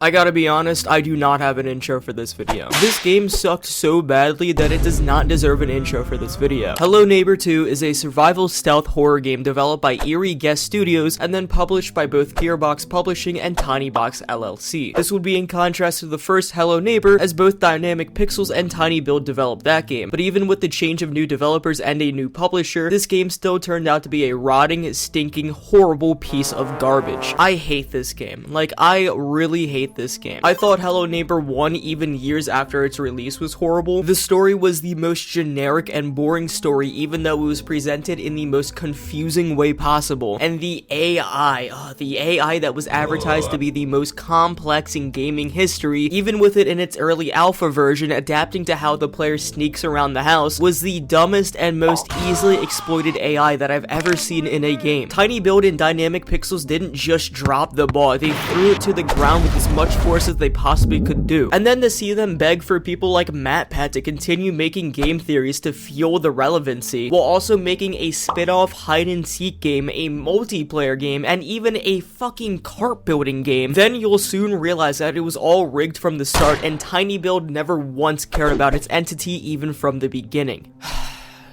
I gotta be honest, I do not have an intro for this video. This game sucked so badly that it does not deserve an intro for this video. Hello Neighbor 2 is a survival stealth horror game developed by Eerie Guest Studios and then published by both Gearbox Publishing and TinyBuild LLC. This would be in contrast to the first Hello Neighbor, as both Dynamic Pixels and TinyBuild developed that game. But even with the change of new developers and a new publisher, this game still turned out to be a rotting, stinking, horrible piece of garbage. I hate this game. Like, I really hate this game. I thought Hello Neighbor 1, even years after its release, was horrible. The story was the most generic and boring story, even though it was presented in the most confusing way possible. And the AI that was advertised to be the most complex in gaming history, even with it in its early alpha version adapting to how the player sneaks around the house, was the dumbest and most easily exploited AI that I've ever seen in a game. TinyBuild and Dynamic Pixels didn't just drop the ball, they threw it to the ground with as much force as they possibly could do. And then to see them beg for people like MatPat to continue making game theories to fuel the relevancy, while also making a spit-off hide-and-seek game, a multiplayer game, and even a fucking cart building game, then you'll soon realize that it was all rigged from the start, and TinyBuild never once cared about its entity even from the beginning.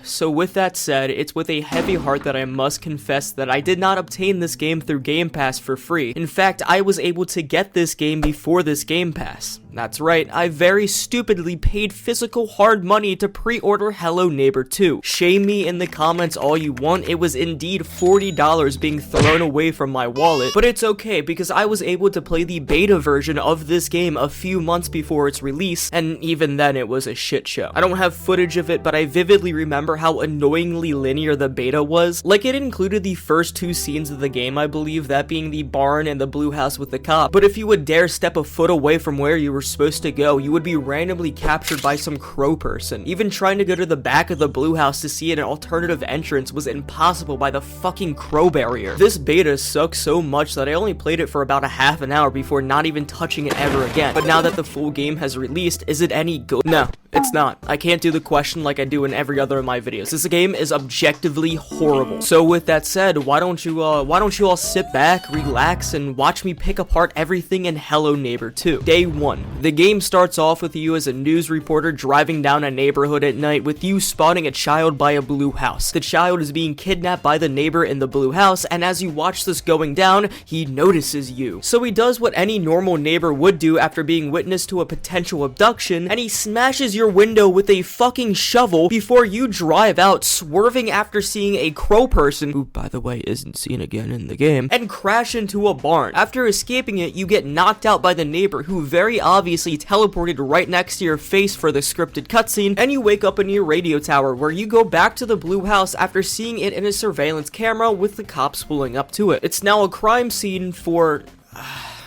So with that said, it's with a heavy heart that I must confess that I did not obtain this game through Game Pass for free. In fact, I was able to get this game before this Game Pass. That's right, I very stupidly paid physical hard money to pre-order Hello Neighbor 2. Shame me in the comments all you want, it was indeed $40 being thrown away from my wallet, but it's okay because I was able to play the beta version of this game a few months before its release, and even then it was a shit show. I don't have footage of it, but I vividly remember how annoyingly linear the beta was. Like, it included the first two scenes of the game, I believe, that being the barn and the blue house with the cop, but if you would dare step a foot away from where you were supposed to go, you would be randomly captured by some crow person. Even trying to go to the back of the blue house to see an alternative entrance was impossible by the fucking crow barrier. This beta sucks so much that I only played it for about a half an hour before not even touching it ever again. But now that the full game has released, is it any good? No, it's not. I can't do the question like I do in every other of my videos. This game is objectively horrible. So with that said, why don't you all sit back, relax, and watch me pick apart everything in Hello Neighbor 2. Day 1. The game starts off with you as a news reporter driving down a neighborhood at night with you spotting a child by a blue house. The child is being kidnapped by the neighbor in the blue house, and as you watch this going down, he notices you. So he does what any normal neighbor would do after being witness to a potential abduction, and he smashes your window with a fucking shovel before you drive out, swerving after seeing a crow person, who by the way isn't seen again in the game, and crash into a barn. After escaping it, you get knocked out by the neighbor, who very obviously teleported right next to your face for the scripted cutscene, and you wake up in your radio tower, where you go back to the blue house after seeing it in a surveillance camera with the cops pulling up to it. It's now a crime scene for...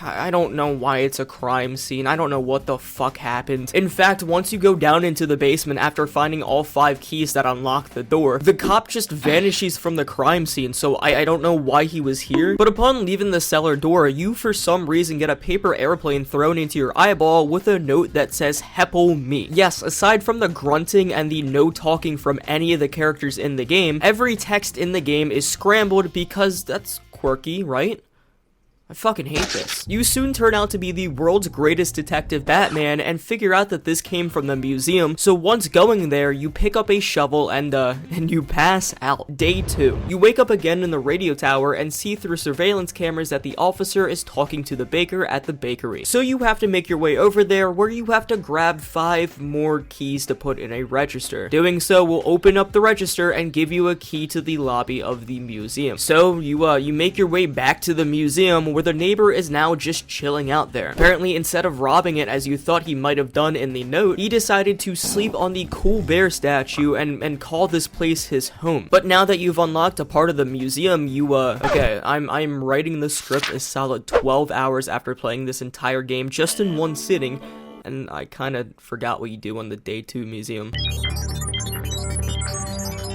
I don't know why it's a crime scene. I don't know what the fuck happened. In fact, once you go down into the basement after finding all 5 keys that unlock the door, the cop just vanishes from the crime scene, so I don't know why he was here. But upon leaving the cellar door, you for some reason get a paper airplane thrown into your eyeball with a note that says "Help me." Yes, aside from the grunting and the no talking from any of the characters in the game, every text in the game is scrambled because that's quirky, right? I fucking hate this. You soon turn out to be the world's greatest detective Batman and figure out that this came from the museum, so once going there, you pick up a shovel and you pass out. Day 2. You wake up again in the radio tower and see through surveillance cameras that the officer is talking to the baker at the bakery. So you have to make your way over there, where you have to grab 5 more keys to put in a register. Doing so will open up the register and give you a key to the lobby of the museum. So you make your way back to the museum, where the neighbor is now just chilling out there. Apparently, instead of robbing it as you thought he might have done in the note, he decided to sleep on the cool bear statue and call this place his home. But now that you've unlocked a part of the museum, okay, I'm writing the script a solid 12 hours after playing this entire game just in one sitting, and I kinda forgot what you do on the Day 2 museum.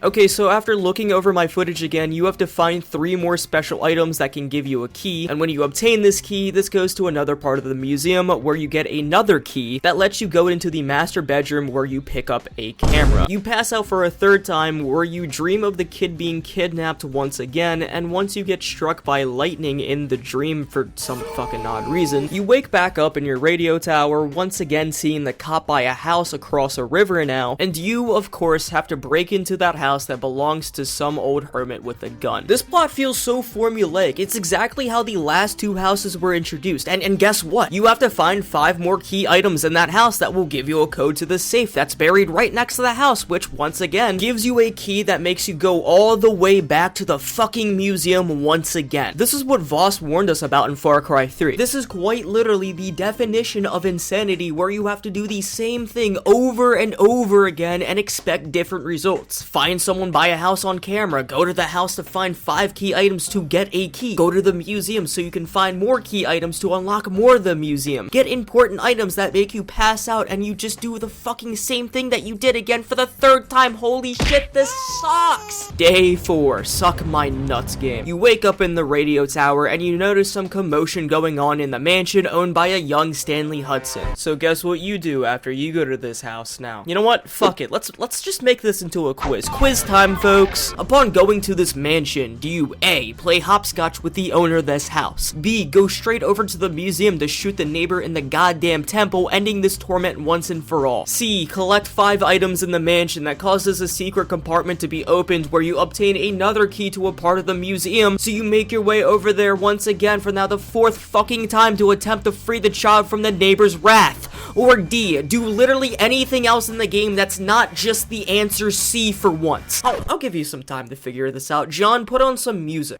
Okay, so after looking over my footage again, you have to find 3 more special items that can give you a key, and when you obtain this key, this goes to another part of the museum where you get another key that lets you go into the master bedroom where you pick up a camera. You pass out for a 3rd time where you dream of the kid being kidnapped once again, and once you get struck by lightning in the dream for some fucking odd reason, you wake back up in your radio tower, once again seeing the cop by a house across a river now, and you, of course, have to break into that house that belongs to some old hermit with a gun. This plot feels so formulaic. It's exactly how the last 2 houses were introduced, and guess what? You have to find 5 more key items in that house that will give you a code to the safe that's buried right next to the house, which once again gives you a key that makes you go all the way back to the fucking museum once again. This is what Voss warned us about in Far Cry 3. This is quite literally the definition of insanity, where you have to do the same thing over and over again and expect different results. Find someone buy a house on camera, go to the house to find 5 key items to get a key, go to the museum so you can find more key items to unlock more of the museum, get important items that make you pass out, and you just do the fucking same thing that you did again for the 3rd time. Holy shit, this sucks! Day 4, suck my nuts game. You wake up in the radio tower and you notice some commotion going on in the mansion owned by a young Stanley Hudson. So guess what you do after you go to this house now? You know what? Fuck it. Let's just make this into a quiz. Quiz time, folks. Upon going to this mansion, do you A, play hopscotch with the owner of this house, B, go straight over to the museum to shoot the neighbor in the goddamn temple, ending this torment once and for all, C, collect 5 items in the mansion that causes a secret compartment to be opened where you obtain another key to a part of the museum, so you make your way over there once again for now the 4th fucking time to attempt to free the child from the neighbor's wrath, or D, do literally anything else in the game that's not just the answer C for once. I'll give you some time to figure this out. John, put on some music.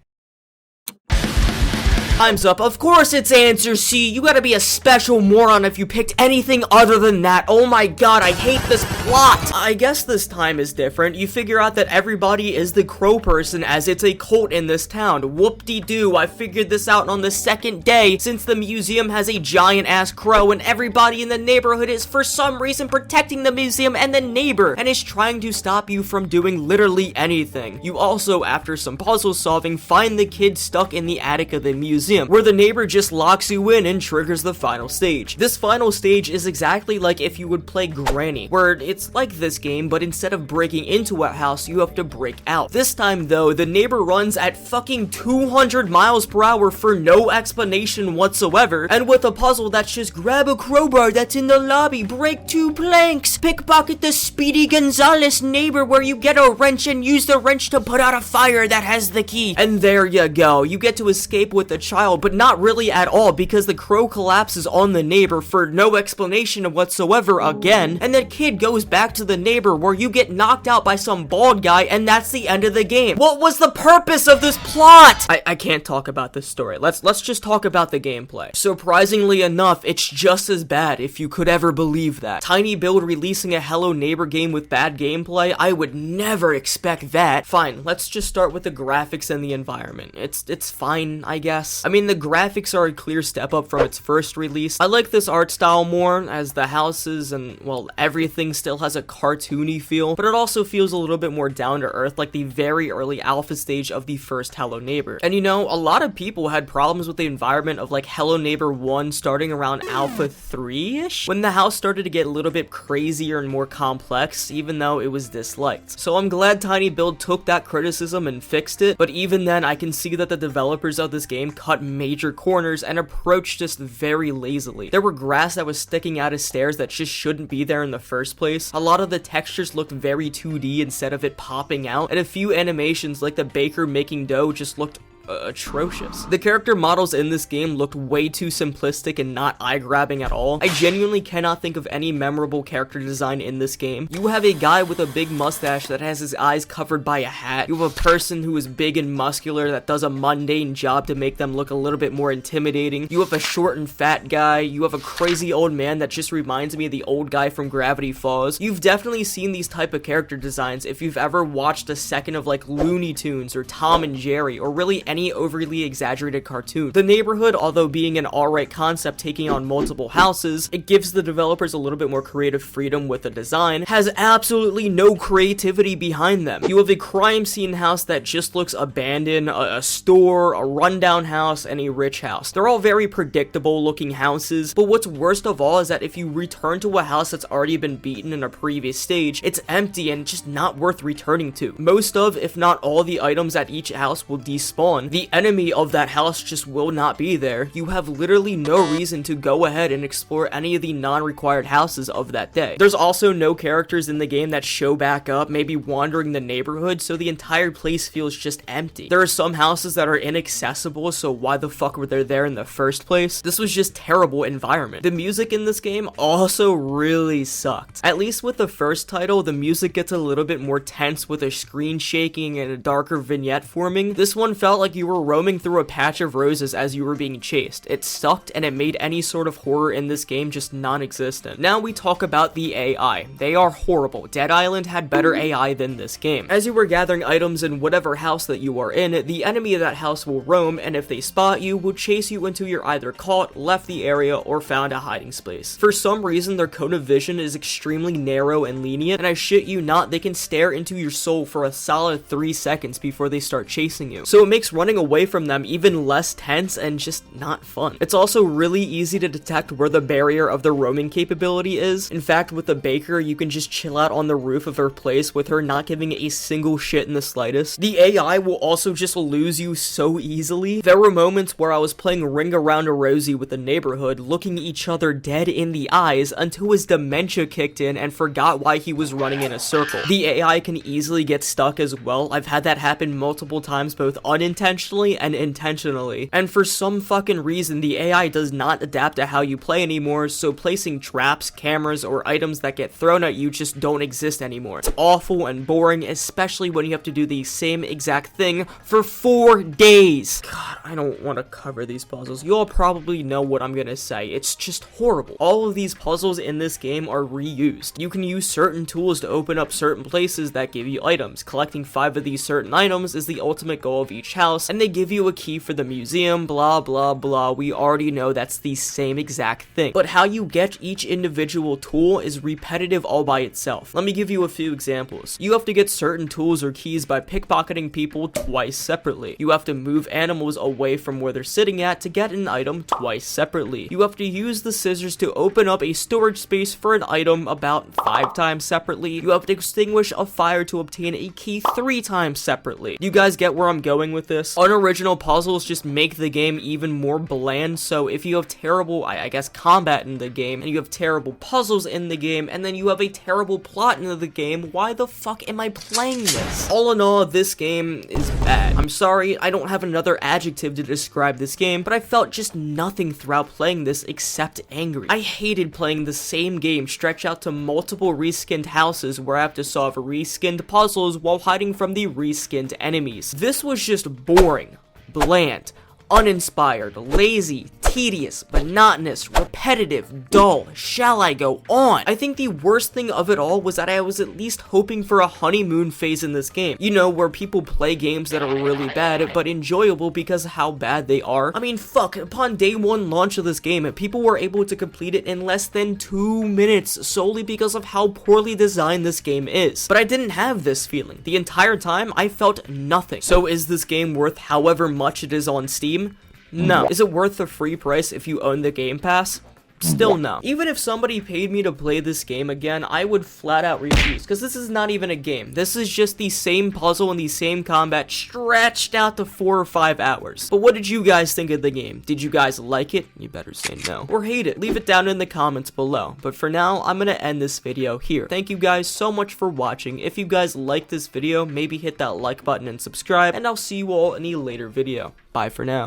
Time's up. Of course it's answer C. You gotta be a special moron if you picked anything other than that. Oh my god, I hate this plot. I guess this time is different. You figure out that everybody is the crow person as it's a cult in this town. Whoop-de-doo, I figured this out on the 2nd day since the museum has a giant-ass crow and everybody in the neighborhood is for some reason protecting the museum and the neighbor and is trying to stop you from doing literally anything. You also, after some puzzle solving, find the kid stuck in the attic of the museum, where the neighbor just locks you in and triggers the final stage. This final stage is exactly like if you would play Granny, where it's like this game, but instead of breaking into a house, you have to break out. This time though, the neighbor runs at fucking 200 miles per hour for no explanation whatsoever, and with a puzzle that's just grab a crowbar that's in the lobby, break 2 planks, pickpocket the Speedy Gonzales neighbor where you get a wrench and use the wrench to put out a fire that has the key, and there you go. You get to escape with the child, but not really at all, because the crow collapses on the neighbor for no explanation whatsoever again, and the kid goes back to the neighbor where you get knocked out by some bald guy, and that's the end of the game. What was the purpose of this plot? I can't talk about this story. Let's just talk about the gameplay. Surprisingly enough, it's just as bad, if you could ever believe that. TinyBuild releasing a Hello Neighbor game with bad gameplay? I would never expect that. Fine, let's just start with the graphics and the environment. It's fine, I guess. I mean, the graphics are a clear step up from its first release. I like this art style more, as the houses and, well, everything still has a cartoony feel, but it also feels a little bit more down to earth, like the very early alpha stage of the first Hello Neighbor. And you know, a lot of people had problems with the environment of like Hello Neighbor 1 starting around alpha 3-ish, when the house started to get a little bit crazier and more complex, even though it was disliked. So I'm glad TinyBuild took that criticism and fixed it, but even then I can see that the developers of this game cut major corners and approached this very lazily. There were grass that was sticking out of stairs that just shouldn't be there in the first place. A lot of the textures looked very 2D instead of it popping out, and a few animations like the baker making dough just looked atrocious. The character models in this game looked way too simplistic and not eye-grabbing at all. I genuinely cannot think of any memorable character design in this game. You have a guy with a big mustache that has his eyes covered by a hat. You have a person who is big and muscular that does a mundane job to make them look a little bit more intimidating. You have a short and fat guy. You have a crazy old man that just reminds me of the old guy from Gravity Falls. You've definitely seen these type of character designs if you've ever watched a second of like Looney Tunes or Tom and Jerry, or really any any overly exaggerated cartoon. The neighborhood, although being an alright concept taking on multiple houses, it gives the developers a little bit more creative freedom with the design, has absolutely no creativity behind them. You have a crime scene house that just looks abandoned, a store, a rundown house, and a rich house. They're all very predictable looking houses, but what's worst of all is that if you return to a house that's already been beaten in a previous stage, it's empty and just not worth returning to. Most of, if not all, the items at each house will despawn. The enemy of that house just will not be there. You have literally no reason to go ahead and explore any of the non-required houses of that day. There's also no characters in the game that show back up, maybe wandering the neighborhood, so the entire place feels just empty. There are some houses that are inaccessible, so why the fuck were they there in the first place? This was just terrible environment. The music in this game also really sucked. At least with the first title, the music gets a little bit more tense with a screen shaking and a darker vignette forming. This one felt like you were roaming through a patch of roses as you were being chased. It sucked and it made any sort of horror in this game just non-existent. Now we talk about the AI. They are horrible. Dead Island had better AI than this game. As you were gathering items in whatever house that you are in, the enemy of that house will roam, and if they spot you, will chase you until you're either caught, left the area, or found a hiding space. For some reason, their cone of vision is extremely narrow and lenient, and I shit you not, they can stare into your soul for a solid 3 seconds before they start chasing you. So it makes running away from them even less tense and just not fun. It's also really easy to detect where the barrier of the roaming capability is. In fact, with the baker, you can just chill out on the roof of her place with her not giving a single shit in the slightest. The AI will also just lose you so easily. There were moments where I was playing Ring Around a Rosie with the neighborhood, looking each other dead in the eyes until his dementia kicked in and forgot why he was running in a circle. The AI can easily get stuck as well. I've had that happen multiple times, both unintentionally and intentionally. And for some fucking reason, the AI does not adapt to how you play anymore, so placing traps, cameras, or items that get thrown at you just don't exist anymore. It's awful and boring, especially when you have to do the same exact thing for 4 days. God, I don't want to cover these puzzles. You all probably know what I'm gonna say. It's just horrible. All of these puzzles in this game are reused. You can use certain tools to open up certain places that give you items. Collecting 5 of these certain items is the ultimate goal of each house, and they give you a key for the museum, blah blah blah. We already know that's the same exact thing. But how you get each individual tool is repetitive all by itself. Let me give you a few examples. You have to get certain tools or keys by pickpocketing people twice separately. You have to move animals away from where they're sitting at to get an item twice separately. You have to use the scissors to open up a storage space for an item about 5 times separately. You have to extinguish a fire to obtain a key 3 times separately. You guys get where I'm going with this? Unoriginal puzzles just make the game even more bland, so if you have terrible, I guess, combat in the game, and you have terrible puzzles in the game, and then you have a terrible plot in the game, why the fuck am I playing this? All in all, this game is bad. I'm sorry, I don't have another adjective to describe this game, but I felt just nothing throughout playing this except angry. I hated playing the same game stretched out to multiple reskinned houses where I have to solve reskinned puzzles while hiding from the reskinned enemies. This was just boring, bland, uninspired, lazy, tedious, monotonous, repetitive, dull. Shall I go on? I think the worst thing of it all was that I was at least hoping for a honeymoon phase in this game. You know, where people play games that are really bad, but enjoyable because of how bad they are. I mean, fuck, upon day 1 launch of this game, people were able to complete it in less than 2 minutes, solely because of how poorly designed this game is. But I didn't have this feeling. The entire time, I felt nothing. So is this game worth however much it is on Steam? No. Is it worth the free price if you own the Game Pass? Still no. Even if somebody paid me to play this game again, I would flat out refuse, because this is not even a game. This is just the same puzzle and the same combat stretched out to 4 or 5 hours. But what did you guys think of the game? Did you guys like it? You better say no. Or hate it. Leave it down in the comments below. But for now, I'm gonna end this video here. Thank you guys so much for watching. If you guys liked this video, maybe hit that like button and subscribe, and I'll see you all in a later video. Bye for now.